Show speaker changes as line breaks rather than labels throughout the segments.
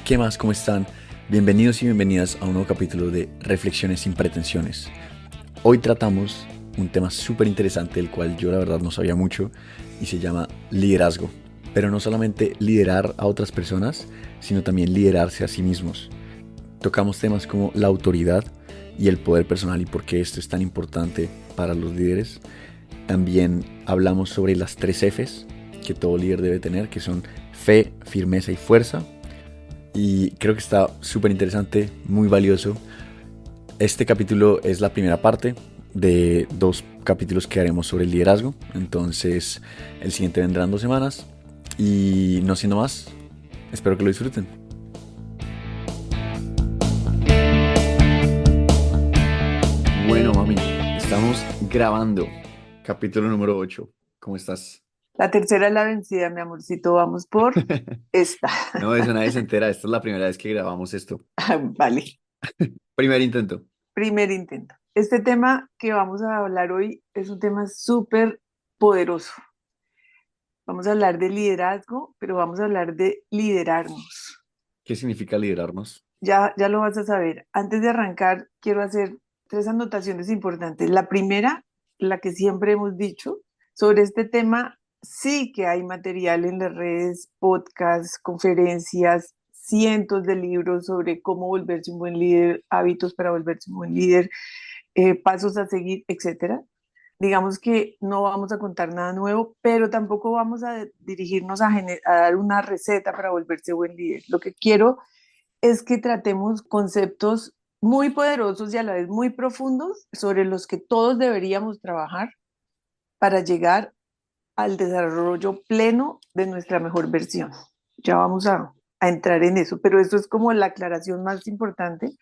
¿Qué más? ¿Cómo están? Bienvenidos y bienvenidas a un nuevo capítulo de Reflexiones sin pretensiones. Hoy tratamos un tema súper interesante del cual yo la verdad no sabía mucho y se llama liderazgo. Pero no solamente liderar a otras personas, sino también liderarse a sí mismos. Tocamos temas como la autoridad y el poder personal y por qué esto es tan importante para los líderes. También hablamos sobre las 3 Fs que todo líder debe tener, que son fe, firmeza y fuerza. Y creo que está súper interesante, muy valioso. Este capítulo es la primera parte de 2 capítulos que haremos sobre el liderazgo. Entonces el siguiente vendrá en 2 semanas. Y no siendo más, espero que lo disfruten. Bueno, mami, estamos grabando capítulo número 8. ¿Cómo estás?
La tercera es la vencida, mi amorcito. Vamos por esta.
No, eso nadie se entera. Esta es la primera vez que grabamos esto.
Vale,
Primer intento.
primer intento. Este tema que vamos a hablar hoy es un tema súper poderoso. Vamos a hablar de liderazgo, pero vamos a hablar de liderarnos.
¿Qué significa liderarnos?
Ya lo vas a saber. Antes de arrancar, quiero hacer 3 anotaciones importantes. La primera, la que siempre hemos dicho, sobre este tema, sí que hay material en las redes, podcasts, conferencias, cientos de libros sobre cómo volverse un buen líder, hábitos para volverse un buen líder, pasos a seguir, etcétera. Digamos que no vamos a contar nada nuevo, pero tampoco vamos a dirigirnos a dar una receta para volverse buen líder. Lo que quiero es que tratemos conceptos muy poderosos y a la vez muy profundos sobre los que todos deberíamos trabajar para llegar al desarrollo pleno de nuestra mejor versión. Ya vamos a entrar en eso, pero esto es como la aclaración más importante.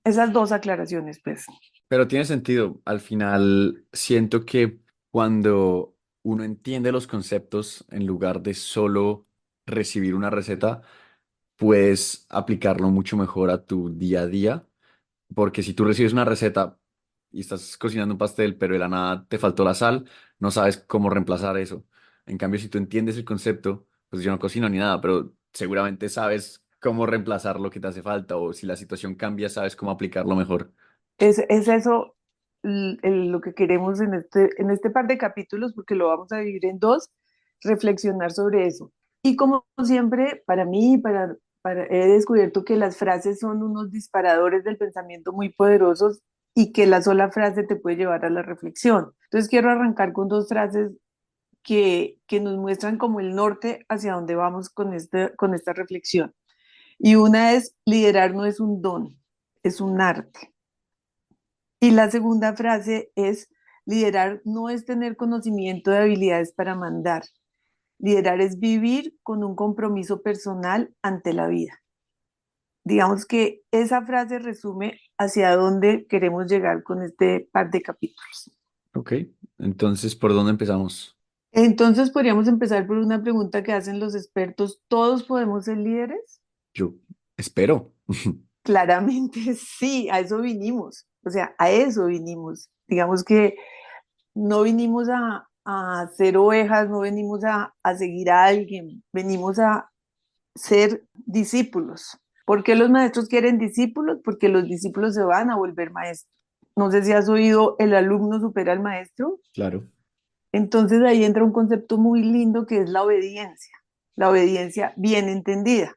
Esas 2 aclaraciones, pues.
Pero tiene sentido. Al final, siento que cuando uno entiende los conceptos, en lugar de solo recibir una receta, puedes aplicarlo mucho mejor a tu día a día. Porque si tú recibes una receta y estás cocinando un pastel, pero de la nada te faltó la sal, no sabes cómo reemplazar eso. En cambio, si tú entiendes el concepto, pues yo no cocino ni nada, pero seguramente sabes cómo reemplazar lo que te hace falta, o si la situación cambia, sabes cómo aplicarlo mejor.
Es eso lo que queremos en este par de capítulos, porque lo vamos a dividir en 2, reflexionar sobre eso. Y como siempre, para mí, he descubierto que las frases son unos disparadores del pensamiento muy poderosos y que la sola frase te puede llevar a la reflexión. Entonces quiero arrancar con 2 frases que nos muestran como el norte hacia dónde vamos con esta reflexión. Y una es, liderar no es un don, es un arte. Y la segunda frase es, liderar no es tener conocimiento de habilidades para mandar. Liderar es vivir con un compromiso personal ante la vida. Digamos que esa frase resume hacia dónde queremos llegar con este par de capítulos.
Ok, entonces, ¿por dónde empezamos?
Entonces podríamos empezar por una pregunta que hacen los expertos. ¿Todos podemos ser líderes?
Yo espero.
Claramente sí, a eso vinimos. O sea, a eso vinimos. Digamos que no vinimos a ser ovejas, no venimos a seguir a alguien, venimos a ser discípulos. ¿Por qué los maestros quieren discípulos? Porque los discípulos se van a volver maestros. No sé si has oído el alumno supera al maestro.
Claro.
Entonces ahí entra un concepto muy lindo que es la obediencia bien entendida.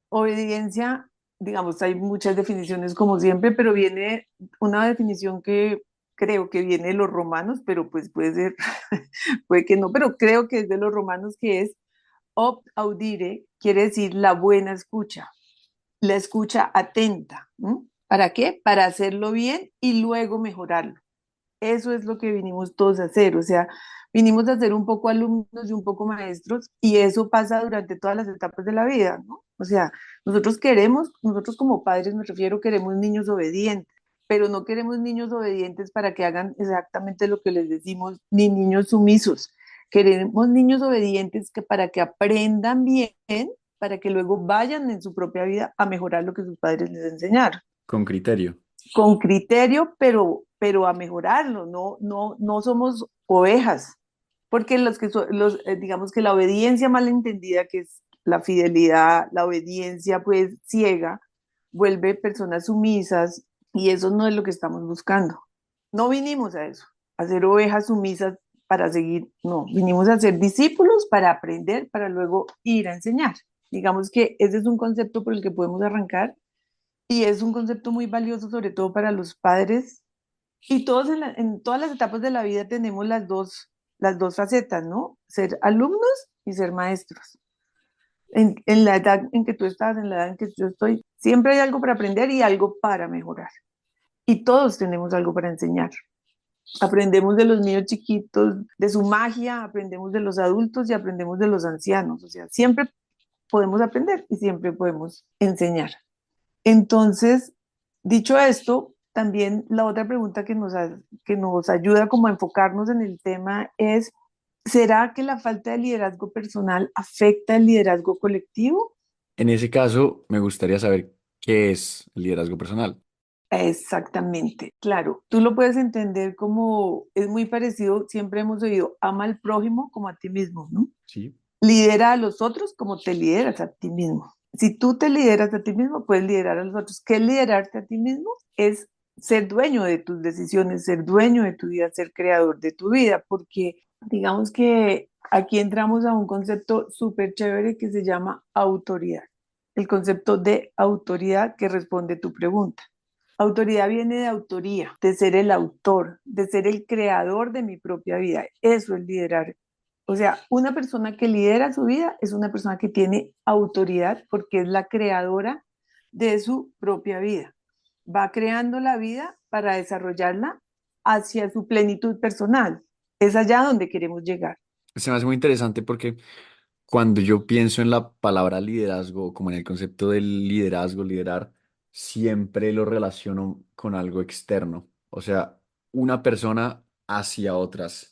Obediencia, digamos, hay muchas definiciones como siempre, pero viene una definición que creo que viene de los romanos, pero pues puede ser, puede que no, pero creo que es de los romanos, que es opt audire, quiere decir la buena escucha, la escucha atenta. ¿M? ¿Para qué? Para hacerlo bien y luego mejorarlo. Eso es lo que vinimos todos a hacer, o sea, vinimos a ser un poco alumnos y un poco maestros, y eso pasa durante todas las etapas de la vida, ¿no? O sea, nosotros como padres, me refiero, queremos niños obedientes, pero no queremos niños obedientes para que hagan exactamente lo que les decimos, ni niños sumisos. Queremos niños obedientes que para que aprendan bien, para que luego vayan en su propia vida a mejorar lo que sus padres les enseñaron
Con criterio.
con criterio, pero a mejorarlo, no somos ovejas, porque digamos que la obediencia mal entendida, que es la fidelidad, la obediencia pues ciega, vuelve personas sumisas y eso no es lo que estamos buscando. No vinimos a eso, a ser ovejas sumisas para seguir, no, vinimos a ser discípulos para aprender, para luego ir a enseñar. Digamos que ese es un concepto por el que podemos arrancar y es un concepto muy valioso, sobre todo para los padres. Y todos en todas las etapas de la vida tenemos las dos facetas, ¿no? Ser alumnos y ser maestros. En la edad en que tú estás, en la edad en que yo estoy, siempre hay algo para aprender y algo para mejorar. Y todos tenemos algo para enseñar. Aprendemos de los niños chiquitos, de su magia, aprendemos de los adultos y aprendemos de los ancianos. O sea, siempre podemos aprender y siempre podemos enseñar. Entonces, dicho esto, también la otra pregunta que nos ayuda como a enfocarnos en el tema es, ¿será que la falta de liderazgo personal afecta el liderazgo colectivo?
En ese caso, me gustaría saber qué es el liderazgo personal.
Exactamente, claro. Tú lo puedes entender como es muy parecido, siempre hemos oído, ama al prójimo como a ti mismo, ¿no?
Sí,
Lidera a los otros como te lideras a ti mismo. Si tú te lideras a ti mismo, puedes liderar a los otros. ¿Qué es liderarte a ti mismo? Es ser dueño de tus decisiones, ser dueño de tu vida, ser creador de tu vida, porque digamos que aquí entramos a un concepto súper chévere que se llama autoridad. El concepto de autoridad que responde tu pregunta. Autoridad viene de autoría, de ser el autor, de ser el creador de mi propia vida. Eso es liderar. O sea, una persona que lidera su vida es una persona que tiene autoridad porque es la creadora de su propia vida. Va creando la vida para desarrollarla hacia su plenitud personal. Es allá donde queremos llegar.
se me hace muy interesante porque cuando yo pienso en la palabra liderazgo, como en el concepto del liderazgo, liderar, siempre lo relaciono con algo externo, o sea, una persona hacia otras.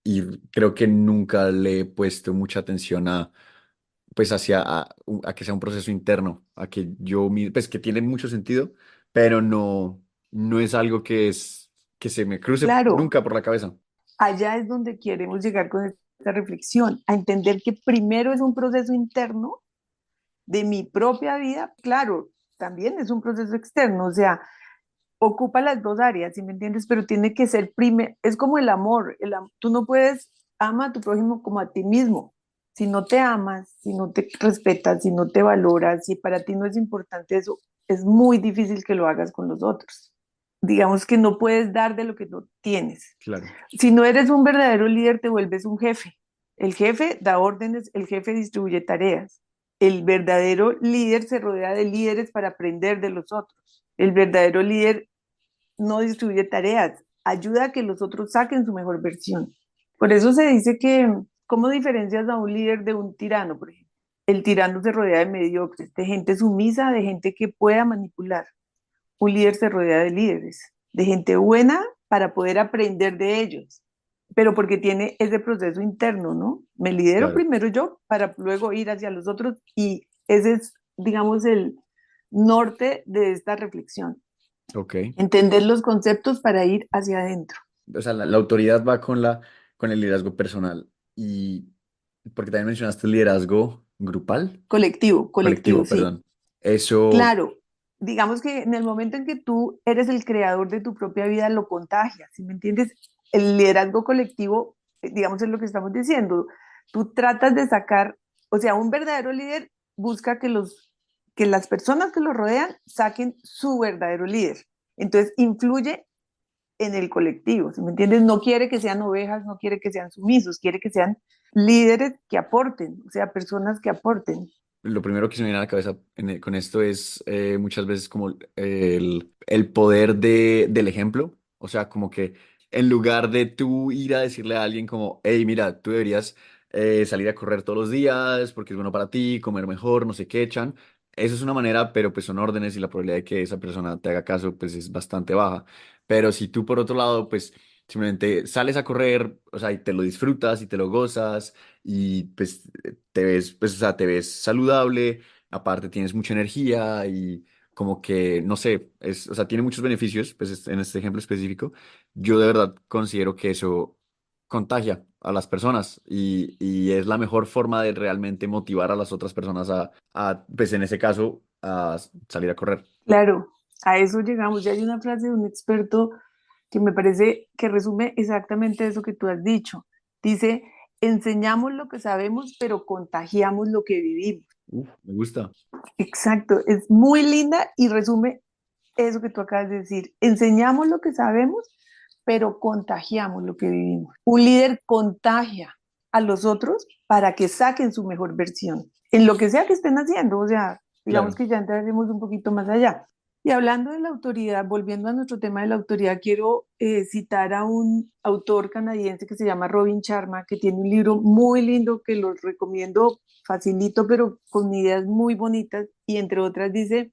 Y creo que nunca le he puesto mucha atención a, pues, a que sea un proceso interno, a que pues, que tiene mucho sentido, pero no es algo que se me cruce
Claro,
nunca por la cabeza.
allá es donde queremos llegar con esta reflexión, a entender que primero es un proceso interno de mi propia vida, claro, también es un proceso externo, o sea, ocupa las dos áreas, ¿sí me entiendes? Pero tiene que ser primero, es como el amor, tú no puedes amar a tu prójimo como a ti mismo. Si no te amas, si no te respetas, si no te valoras, si para ti no es importante eso, es muy difícil que lo hagas con los otros. Digamos que no puedes dar de lo que no tienes.
Claro,
Si no eres un verdadero líder, te vuelves un jefe. El jefe da órdenes, el jefe distribuye tareas. El verdadero líder se rodea de líderes para aprender de los otros. El verdadero líder no distribuye tareas, ayuda a que los otros saquen su mejor versión. Por eso se dice que, ¿cómo diferencias a un líder de un tirano, por ejemplo? El tirano se rodea de mediocres, de gente sumisa, de gente que pueda manipular. Un líder se rodea de líderes, de gente buena para poder aprender de ellos, pero porque tiene ese proceso interno, ¿no? Me lidero
claro.
primero yo para luego ir hacia los otros y ese es, digamos, el norte de esta reflexión.
Ok.
Entender los conceptos para ir hacia adentro.
O sea, la autoridad va con el liderazgo personal. Y porque también mencionaste el liderazgo grupal,
Colectivo, colectivo,
colectivo,
sí.
perdón. Eso,
Claro, digamos que en el momento en que tú eres el creador de tu propia vida, lo contagias, ¿sí me entiendes? El liderazgo colectivo, digamos, es lo que estamos diciendo. Tú tratas de sacar, o sea, un verdadero líder busca que las personas que lo rodean saquen su verdadero líder. Entonces, influye en el colectivo, ¿sí me entiendes? No quiere que sean ovejas, no quiere que sean sumisos, quiere que sean líderes que aporten, o sea, personas que aporten.
lo primero que se me viene a la cabeza con esto es muchas veces como el poder del ejemplo. O sea, como que en lugar de tú ir a decirle a alguien como, hey, mira, tú deberías salir a correr todos los días porque es bueno para ti, comer mejor, no sé qué echan. Eso es una manera, pero pues son órdenes y la probabilidad de que esa persona te haga caso pues es bastante baja. Pero si tú por otro lado pues simplemente sales a correr, o sea, y te lo disfrutas y te lo gozas y pues te ves, pues, o sea, te ves saludable, aparte tienes mucha energía y como que, no sé, o sea, tiene muchos beneficios, pues en este ejemplo específico, yo de verdad considero que eso contagia a las personas y es la mejor forma de realmente motivar a las otras personas pues en ese caso, a salir a correr.
Claro, a eso llegamos. Ya hay una frase de un experto que me parece que resume exactamente eso que tú has dicho. Dice, enseñamos lo que sabemos, pero contagiamos lo que vivimos.
Uf, me gusta.
Exacto, es muy linda y resume eso que tú acabas de decir. Enseñamos lo que sabemos, pero contagiamos lo que vivimos. Un líder contagia a los otros para que saquen su mejor versión, en lo que sea que estén haciendo. O sea, digamos
Claro.
que ya entraremos un poquito más allá. Y hablando de la autoridad, volviendo a nuestro tema de la autoridad, quiero citar a un autor canadiense que se llama Robin Sharma, que tiene un libro muy lindo que los recomiendo, facilito, pero con ideas muy bonitas. Y entre otras dice,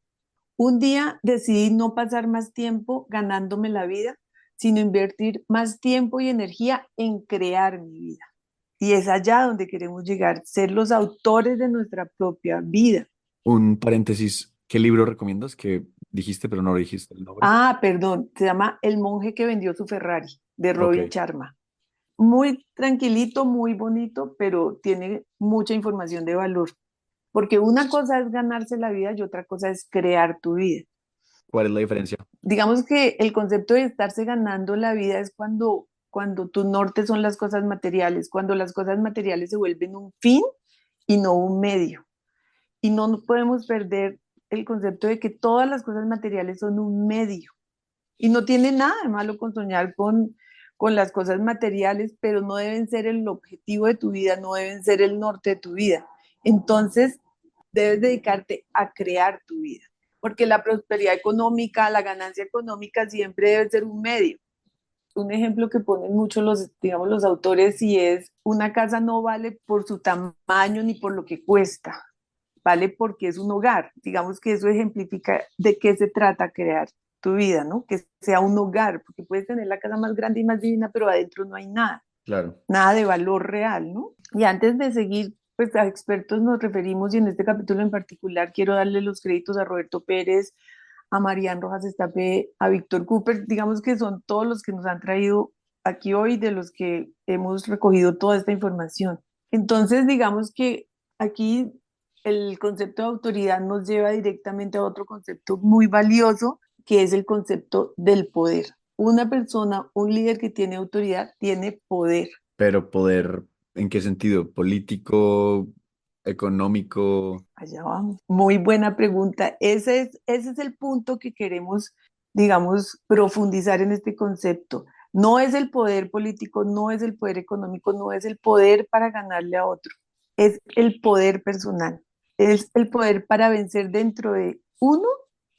un día decidí no pasar más tiempo ganándome la vida, sino invertir más tiempo y energía en crear mi vida. Y es allá donde queremos llegar, ser los autores de nuestra propia vida.
Un paréntesis, ¿qué libro recomiendas? Que dijiste, pero no dijiste el nombre.
Ah, perdón, se llama El monje que vendió su Ferrari, de
Ok,
Robin Sharma. Muy tranquilito, muy bonito, pero tiene mucha información de valor. Porque una cosa es ganarse la vida y otra cosa es crear tu vida.
¿cuál es la diferencia?
Digamos que el concepto de estarse ganando la vida es cuando tu norte son las cosas materiales, cuando las cosas materiales se vuelven un fin y no un medio. Y no podemos perder el concepto de que todas las cosas materiales son un medio. Y no tiene nada de malo con soñar con las cosas materiales, pero no deben ser el objetivo de tu vida, no deben ser el norte de tu vida. Entonces, debes dedicarte a crear tu vida, porque la prosperidad económica, la ganancia económica siempre debe ser un medio. Un ejemplo que ponen mucho los, digamos, los autores y es, una casa no vale por su tamaño ni por lo que cuesta, vale porque es un hogar. Digamos que eso ejemplifica de qué se trata crear tu vida, ¿no? Que sea un hogar, porque puedes tener la casa más grande y más divina, pero adentro no hay nada,
Claro.
nada de valor real, ¿no? Y antes de seguir, pues a expertos nos referimos y en este capítulo en particular quiero darle los créditos a Roberto Pérez, a Marian Rojas Estapé, a Víctor Cooper, digamos que son todos los que nos han traído aquí hoy, de los que hemos recogido toda esta información. Entonces, digamos que aquí el concepto de autoridad nos lleva directamente a otro concepto muy valioso, que es el concepto del poder. Una persona, un líder que tiene autoridad, tiene poder.
Pero poder, ¿en qué sentido? ¿Político, económico?
Allá vamos. Muy buena pregunta. Ese es el punto que queremos, digamos, profundizar en este concepto. No es el poder político, no es el poder económico, no es el poder para ganarle a otro. Es el poder personal. Es el poder para vencer dentro de uno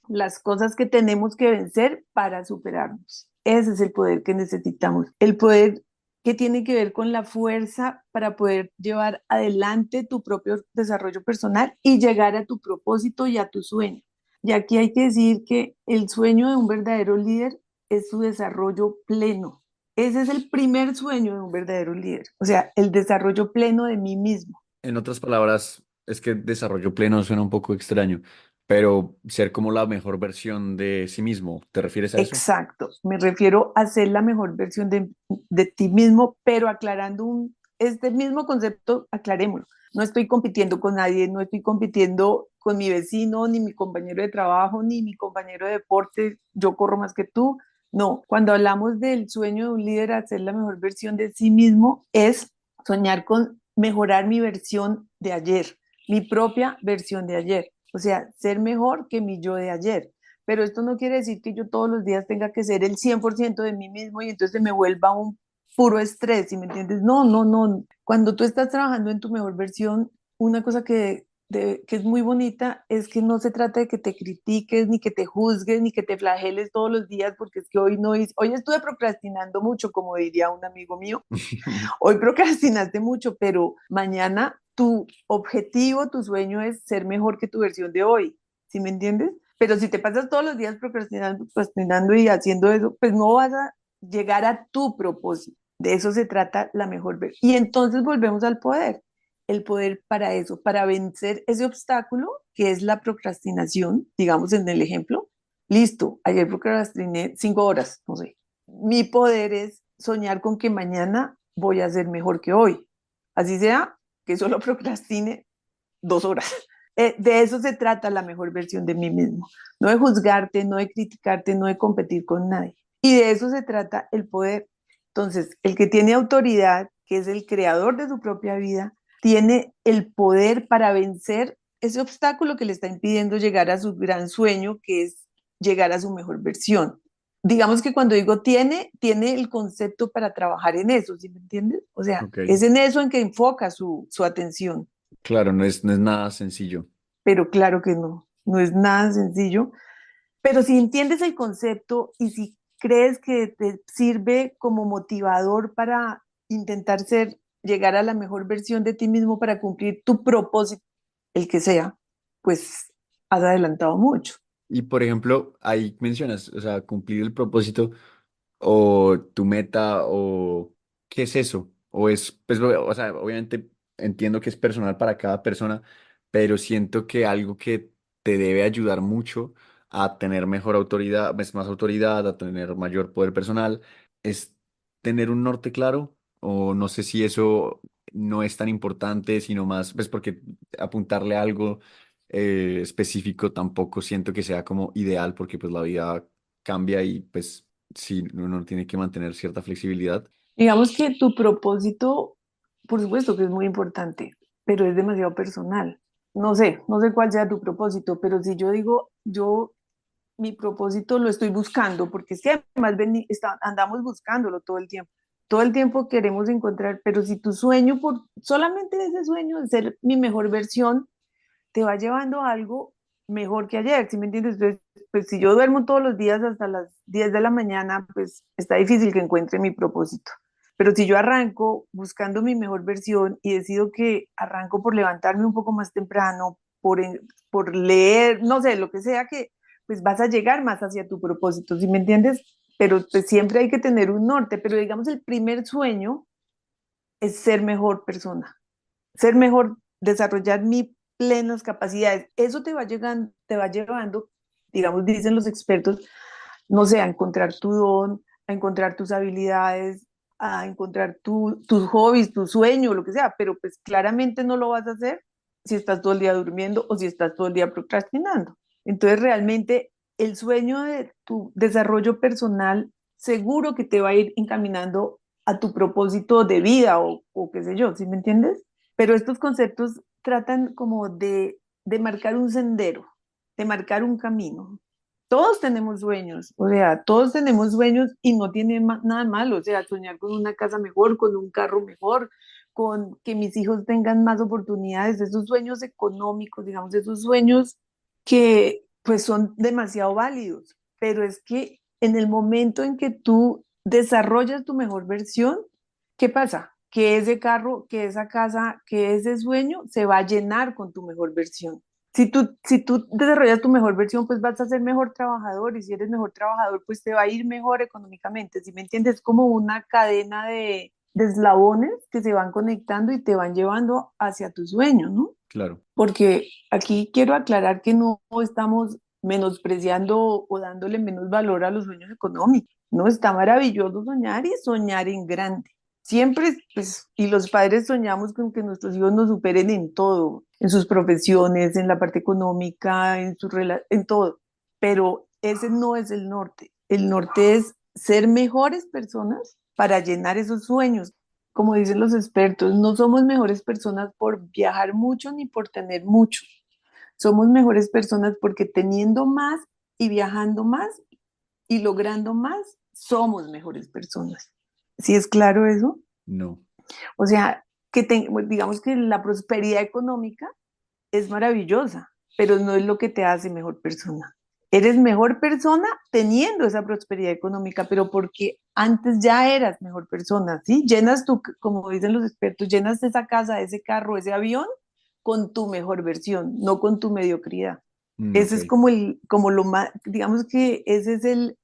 las cosas que tenemos que vencer para superarnos. Ese es el poder que necesitamos. El poder que tiene que ver con la fuerza para poder llevar adelante tu propio desarrollo personal y llegar a tu propósito y a tu sueño. Y aquí hay que decir que el sueño de un verdadero líder es su desarrollo pleno. Ese es el primer sueño de un verdadero líder, o sea, el desarrollo pleno de mí mismo.
En otras palabras, es que desarrollo pleno suena un poco extraño, pero ser como la mejor versión de sí mismo, ¿te refieres a eso?
Exacto, me refiero a ser la mejor versión de ti mismo, pero aclarando este mismo concepto, aclarémoslo. No estoy compitiendo con nadie, no estoy compitiendo con mi vecino, ni mi compañero de trabajo, ni mi compañero de deporte, yo corro más que tú. No, cuando hablamos del sueño de un líder a ser la mejor versión de sí mismo, es soñar con mejorar mi versión de ayer, mi propia versión de ayer. O sea, ser mejor que mi yo de ayer, pero esto no quiere decir que yo todos los días tenga que ser el 100% de mí mismo y entonces me vuelva un puro estrés, ¿sí me entiendes? No, no, no. Cuando tú estás trabajando en tu mejor versión, una cosa que es muy bonita es que no se trata de que te critiques, ni que te juzgues, ni que te flageles todos los días, porque es que hoy no hice, hoy estuve procrastinando mucho, como diría un amigo mío, hoy procrastinaste mucho, pero mañana tu objetivo, tu sueño es ser mejor que tu versión de hoy, ¿sí me entiendes? Pero si te pasas todos los días procrastinando, procrastinando y haciendo eso, pues no vas a llegar a tu propósito. De eso se trata la mejor versión. Y entonces volvemos al poder. El poder para eso, para vencer ese obstáculo que es la procrastinación, digamos en el ejemplo. Listo, ayer procrastiné 5 horas, no sé. Mi poder es soñar con que mañana voy a ser mejor que hoy. Así sea que solo procrastine 2 horas. De eso se trata la mejor versión de mí mismo. No de juzgarte, no de criticarte, no de competir con nadie. Y de eso se trata el poder. Entonces, el que tiene autoridad, que es el creador de su propia vida, tiene el poder para vencer ese obstáculo que le está impidiendo llegar a su gran sueño, que es llegar a su mejor versión. Digamos que cuando digo tiene el concepto para trabajar en eso, ¿sí me entiendes? O sea,
Ok.
es en eso en que enfoca su atención.
Claro, no es nada sencillo.
Pero claro que no, no es nada sencillo. Pero si entiendes el concepto y si crees que te sirve como motivador para intentar llegar a la mejor versión de ti mismo para cumplir tu propósito, el que sea, pues has adelantado mucho.
Y por ejemplo, ahí mencionas, o sea, cumplir el propósito o tu meta o qué es eso. O es, pues, o sea, obviamente entiendo que es personal para cada persona, pero siento que algo que te debe ayudar mucho a tener mejor autoridad, pues, más autoridad, a tener mayor poder personal, es tener un norte claro. O no sé si eso no es tan importante, sino más, pues porque apuntarle a algo específico tampoco siento que sea como ideal porque pues la vida cambia y pues sí, uno tiene que mantener cierta flexibilidad.
Digamos que tu propósito, por supuesto que es muy importante, pero es demasiado personal. No sé cuál sea tu propósito, pero si yo digo, mi propósito lo estoy buscando, porque es que además andamos buscándolo todo el tiempo. Todo el tiempo queremos encontrar, pero si tu sueño, solamente ese sueño de ser mi mejor versión, te va llevando a algo mejor que ayer, ¿sí me entiendes? Entonces, pues si yo duermo todos los días hasta las 10 de la mañana, pues está difícil que encuentre mi propósito. Pero si yo arranco buscando mi mejor versión y decido que arranco por levantarme un poco más temprano, por leer, no sé, lo que sea que, pues vas a llegar más hacia tu propósito, ¿sí me entiendes? Pero pues siempre hay que tener un norte, pero digamos el primer sueño es ser mejor persona, ser mejor, desarrollar mis plenas capacidades. Eso te va llevando, digamos, dicen los expertos, no sé, a encontrar tu don, a encontrar tus habilidades, a encontrar tus hobbies, tu sueño, lo que sea, pero pues claramente no lo vas a hacer si estás todo el día durmiendo o si estás todo el día procrastinando. Entonces realmente el sueño de tu desarrollo personal seguro que te va a ir encaminando a tu propósito de vida o qué sé yo, ¿sí me entiendes? Pero estos conceptos tratan como de marcar un sendero, de marcar un camino. Todos tenemos sueños, o sea, todos tenemos sueños y no tiene nada malo, o sea, soñar con una casa mejor, con un carro mejor, con que mis hijos tengan más oportunidades, esos sueños económicos, digamos, esos sueños que pues son demasiado válidos, pero es que en el momento en que tú desarrollas tu mejor versión, ¿qué pasa? Que ese carro, que esa casa, que ese sueño se va a llenar con tu mejor versión. Si tú desarrollas tu mejor versión, pues vas a ser mejor trabajador y si eres mejor trabajador, pues te va a ir mejor económicamente. ¿Sí me entiendes? Es como una cadena de eslabones que se van conectando y te van llevando hacia tu sueño, ¿no?
Claro.
Porque aquí quiero aclarar que no estamos menospreciando o dándole menos valor a los sueños económicos. No, está maravilloso soñar y soñar en grande. Siempre, pues, y los padres soñamos con que nuestros hijos nos superen en todo, en sus profesiones, en la parte económica, en todo. Pero ese no es el norte. El norte es ser mejores personas para llenar esos sueños. Como dicen los expertos, no somos mejores personas por viajar mucho ni por tener mucho. Somos mejores personas porque teniendo más y viajando más y logrando más, somos mejores personas. ¿Sí es claro eso?
No.
O sea, digamos que la prosperidad económica es maravillosa, pero no es lo que te hace mejor persona. Eres mejor persona teniendo esa prosperidad económica, pero porque antes ya eras mejor persona, ¿sí? Llenas como dicen los expertos, llenas esa casa, ese carro, ese avión con tu mejor versión, no con tu mediocridad.
Ok.
Ese es como lo más, digamos que ese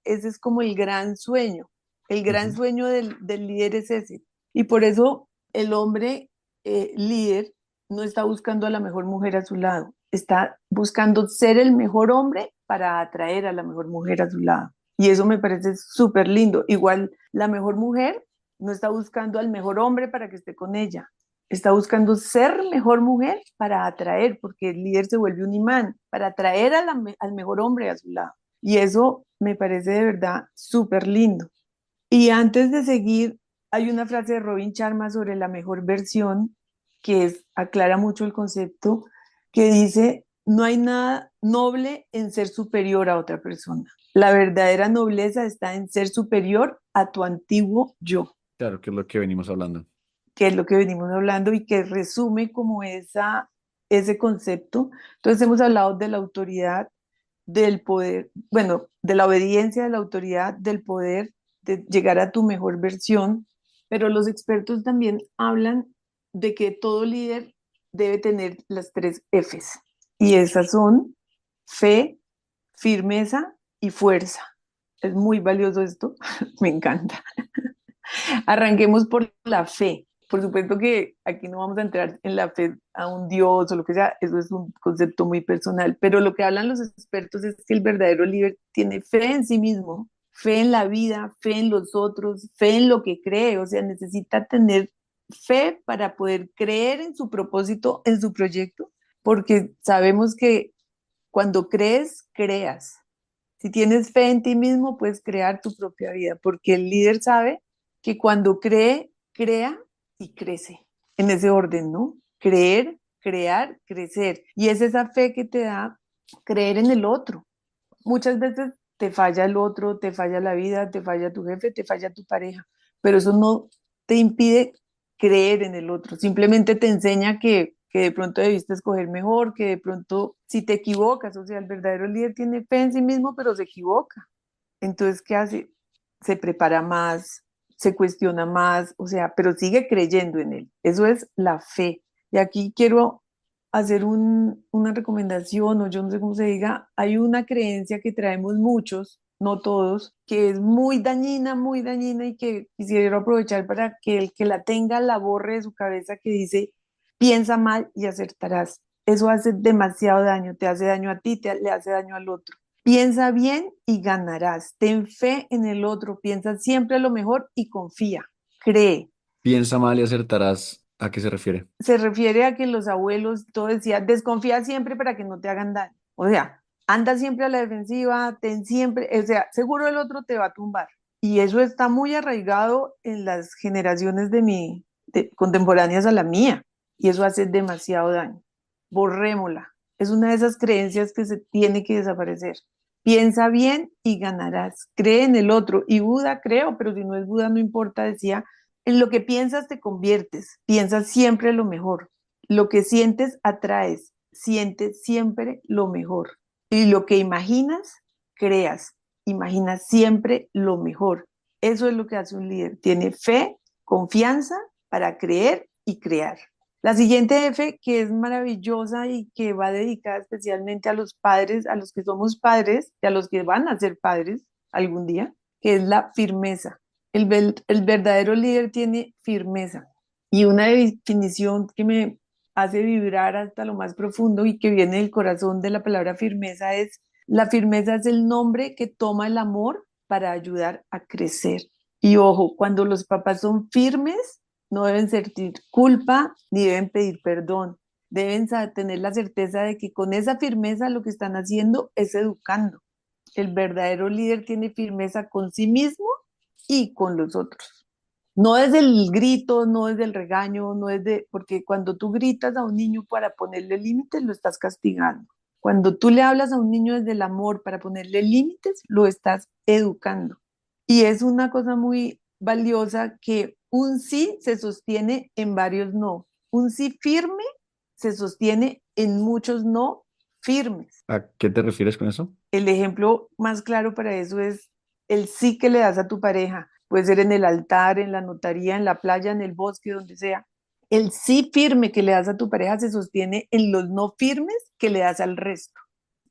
es como el gran sueño. El gran
Ujú.
sueño del líder es ese. Y por eso el hombre líder no está buscando a la mejor mujer a su lado, está buscando ser el mejor hombre para atraer a la mejor mujer a su lado. Y eso me parece súper lindo. Igual la mejor mujer no está buscando al mejor hombre para que esté con ella, está buscando ser mejor mujer para atraer, porque el líder se vuelve un imán, para atraer a al mejor hombre a su lado. Y eso me parece de verdad súper lindo. Y antes de seguir, hay una frase de Robin Sharma sobre la mejor versión aclara mucho el concepto, que dice, no hay nada noble en ser superior a otra persona. La verdadera nobleza está en ser superior a tu antiguo yo,
Claro, que es lo que venimos hablando.
que es lo que venimos hablando y que resume como ese concepto. Entonces hemos hablado de la autoridad, del poder, bueno, de la obediencia, de la autoridad, del poder, de llegar a tu mejor versión, pero los expertos también hablan de que todo líder debe tener las 3 Fs, y esas son fe, firmeza y fuerza. Es muy valioso esto, me encanta. Arranquemos por la fe. Por supuesto que aquí no vamos a entrar en la fe a un Dios o lo que sea, eso es un concepto muy personal, pero lo que hablan los expertos es que el verdadero líder tiene fe en sí mismo, fe en la vida, fe en los otros, fe en lo que cree, o sea, necesita tener fe para poder creer en su propósito, en su proyecto, porque sabemos que cuando crees, creas. Si tienes fe en ti mismo, puedes crear tu propia vida, porque el líder sabe que cuando cree, crea y crece. En ese orden, ¿no? Creer, crear, crecer. Y es esa fe que te da creer en el otro. Muchas veces te falla el otro, te falla la vida, te falla tu jefe, te falla tu pareja, pero eso no te impide creer en el otro, simplemente te enseña que de pronto debiste escoger mejor, que de pronto si te equivocas, o sea, el verdadero líder tiene fe en sí mismo, pero se equivoca. Entonces, ¿qué hace? Se prepara más, se cuestiona más, o sea, pero sigue creyendo en él. Eso es la fe. Y aquí quiero hacer una recomendación, o yo no sé cómo se diga, hay una creencia que traemos muchos, no todos, que es muy dañina y que quisiera aprovechar para que el que la tenga la borre de su cabeza, que dice, piensa mal y acertarás. Eso hace demasiado daño, te hace daño a ti, le hace daño al otro. Piensa bien y ganarás. Ten fe en el otro, piensa siempre lo mejor y confía, cree.
Piensa mal y acertarás. ¿A qué se refiere?
Se refiere a que los abuelos, todo decía, desconfía siempre para que no te hagan daño. O sea, anda siempre a la defensiva, ten siempre, o sea, seguro el otro te va a tumbar. Y eso está muy arraigado en las generaciones contemporáneas a la mía. Y eso hace demasiado daño. Borrémosla. Es una de esas creencias que se tiene que desaparecer. Piensa bien y ganarás. Cree en el otro. Y Buda, creo, pero si no es Buda, no importa, decía, en lo que piensas te conviertes, piensas siempre lo mejor. Lo que sientes atraes, sientes siempre lo mejor. Y lo que imaginas, creas, imaginas siempre lo mejor. Eso es lo que hace un líder. Tiene fe, confianza para creer y crear. La siguiente F, que es maravillosa y que va dedicada especialmente a los padres, a los que somos padres y a los que van a ser padres algún día, que es la firmeza. El verdadero líder tiene firmeza, y una definición que me hace vibrar hasta lo más profundo y que viene del corazón de la palabra firmeza es, la firmeza es el nombre que toma el amor para ayudar a crecer. Y ojo, cuando los papás son firmes, no deben sentir culpa ni deben pedir perdón. Deben tener la certeza de que con esa firmeza lo que están haciendo es educando. El verdadero líder tiene firmeza con sí mismo y con los otros. No es el grito, no es del regaño, no es de, porque cuando tú gritas a un niño para ponerle límites, lo estás castigando. Cuando tú le hablas a un niño desde el amor para ponerle límites, lo estás educando. Y es una cosa muy valiosa que un sí se sostiene en varios no. Un sí firme se sostiene en muchos no firmes.
¿A qué te refieres con eso?
El ejemplo más claro para eso es el sí que le das a tu pareja. Puede ser en el altar, en la notaría, en la playa, en el bosque, donde sea. El sí firme que le das a tu pareja se sostiene en los no firmes que le das al resto.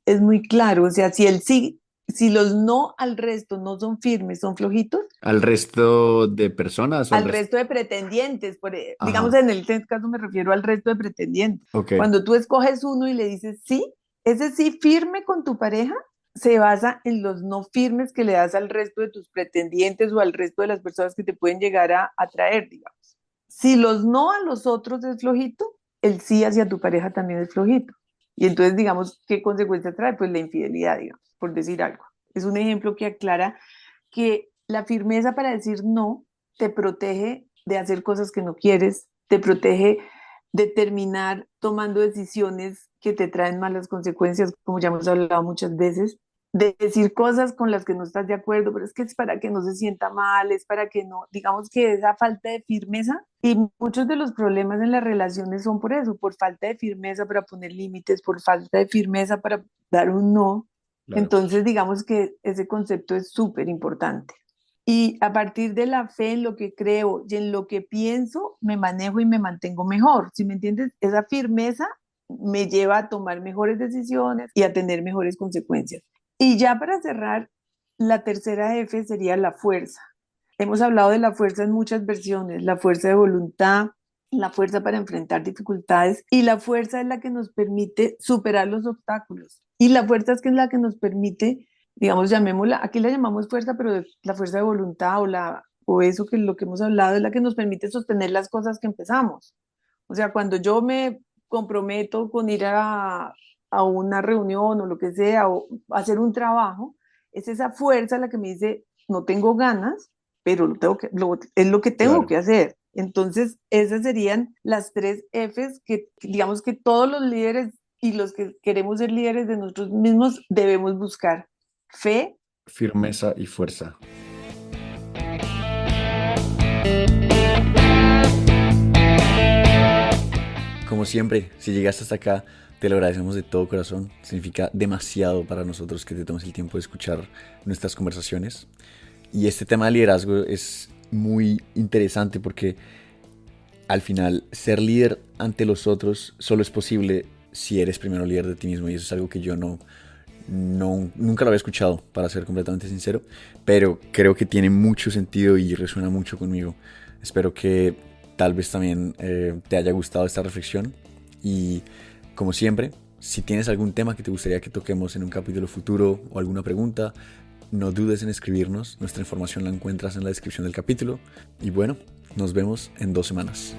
Es muy claro, o sea, si el sí, si los no al resto no son firmes, son flojitos,
¿Al resto de personas o al
al
resto?
resto de pretendientes, digamos
Ajá,
en el caso me refiero al resto de pretendientes.
ok.
Cuando tú escoges uno y le dices sí, ese sí firme con tu pareja se basa en los no firmes que le das al resto de tus pretendientes o al resto de las personas que te pueden llegar a atraer, digamos. Si los no a los otros es flojito, el sí hacia tu pareja también es flojito. Y entonces, digamos, ¿qué consecuencia trae? Pues la infidelidad, digamos, por decir algo. Es un ejemplo que aclara que la firmeza para decir no te protege de hacer cosas que no quieres, te protege de terminar tomando decisiones que te traen malas consecuencias, como ya hemos hablado muchas veces, de decir cosas con las que no estás de acuerdo, pero es que es para que no se sienta mal, es para que no, digamos que esa falta de firmeza y muchos de los problemas en las relaciones son por eso, por falta de firmeza para poner límites, por falta de firmeza para dar un no.
Claro.
Entonces, digamos que ese concepto es súper importante. Y a partir de la fe en lo que creo y en lo que pienso, me manejo y me mantengo mejor. ¿Sí me entiendes? Esa firmeza me lleva a tomar mejores decisiones y a tener mejores consecuencias. Y ya para cerrar, la tercera F sería la fuerza. Hemos hablado de la fuerza en muchas versiones, la fuerza de voluntad, la fuerza para enfrentar dificultades y la fuerza es la que nos permite superar los obstáculos. Y la fuerza es que es la que nos permite, digamos, llamémosla, aquí la llamamos fuerza, pero la fuerza de voluntad o eso que lo que hemos hablado es la que nos permite sostener las cosas que empezamos. O sea, cuando yo me comprometo con ir a una reunión o lo que sea, o hacer un trabajo, es esa fuerza la que me dice, no tengo ganas, pero es lo que tengo
Claro.
que hacer. Entonces, esas serían las tres Fs que digamos que todos los líderes y los que queremos ser líderes de nosotros mismos debemos buscar. Fe,
Firmeza y fuerza. Como siempre, si llegaste hasta acá, te lo agradecemos de todo corazón. Significa demasiado para nosotros que te tomes el tiempo de escuchar nuestras conversaciones. Y este tema de liderazgo es muy interesante porque al final ser líder ante los otros solo es posible si eres primero líder de ti mismo. Y eso es algo que yo nunca lo había escuchado, para ser completamente sincero. Pero creo que tiene mucho sentido y resuena mucho conmigo. Espero que tal vez también te haya gustado esta reflexión. Y como siempre, si tienes algún tema que te gustaría que toquemos en un capítulo futuro o alguna pregunta, no dudes en escribirnos. Nuestra información la encuentras en la descripción del capítulo. Y bueno, nos vemos en 2 semanas.